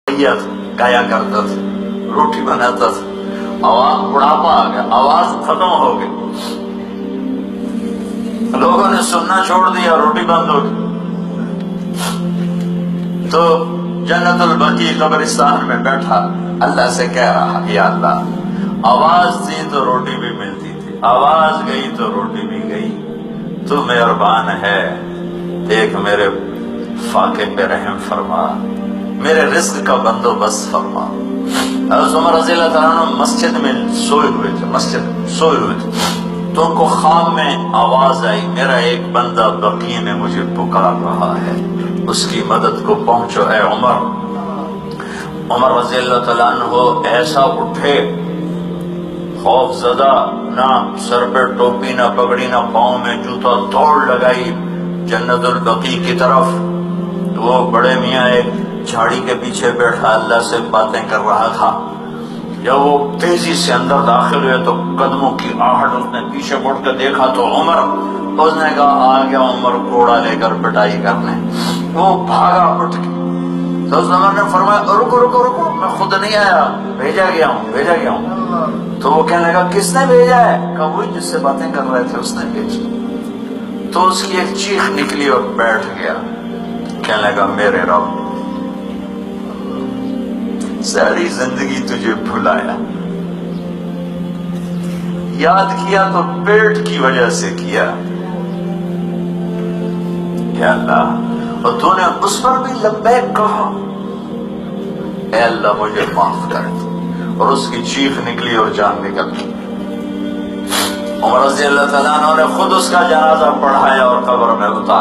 گایا کرتا تھا، روٹی بناتا تھا، آواز بڑھاپا آ گیا، آواز ختم ہو گئی، لوگوں نے سننا چھوڑ دیا، روٹی بند ہو گئی۔ تو جنت البقیع قبرستان میں بیٹھا اللہ سے کہہ رہا، یا اللہ آواز تھی تو روٹی بھی ملتی تھی، آواز گئی تو روٹی بھی گئی، تو مہربان ہے، ایک میرے فاقے پہ رحم فرما، میرے رزق کا بندوبست فرما۔ حضرت عمر رضی اللہ تعالیٰ عنہ مسجد میں سوئے ہوئے تھے، تو ان کو خواب میں آواز آئی، میرا ایک بندہ بقیع میں مجھے پکار رہا ہے، اس کی مدد کو پہنچو اے عمر۔ عمر رضی اللہ تعالیٰ عنہ ایسا اٹھے، خوف زدہ، نہ سر پہ ٹوپی، نہ پگڑی، نہ پاؤں میں جوتا، دوڑ لگائی جنت البقیع کی طرف۔ وہ بڑے میاں ایک جھاڑی کے پیچھے بیٹھا اللہ سے باتیں کر رہا تھا۔ جب وہ تیزی سے اندر داخل ہوئے تو قدموں کی آہٹ، اس نے پیچھے مڑ کے دیکھا تو عمر، اس نے کہا آ گیا عمر کوڑا لے کر پٹائی کرنے۔ وہ بھاگا اٹھ کے، تو اس عمر نے فرمایا رکو رکو رکو، میں خود نہیں آیا، بھیجا گیا ہوں۔ تو وہ کہنے لگا کس نے بھیجا ہے؟ کہا وہی جس سے باتیں کر رہے تھے اس نے بھیجا۔ تو اس کی ایک چیخ نکلی اور بیٹھ گیا، کہنے لگا میرے رب، ساری زندگی تجھے بھلایا، یاد کیا تو پیٹ کی وجہ سے کیا، یا اللہ، اور تو نے اس پر بھی لبیک کہا، اے اللہ مجھے معاف کر دے۔ اور اس کی چیخ نکلی اور جان نکل گئی۔ عمر رضی اللہ تعالیٰ عنہ نے خود اس کا جنازہ پڑھایا اور قبر میں اتارا۔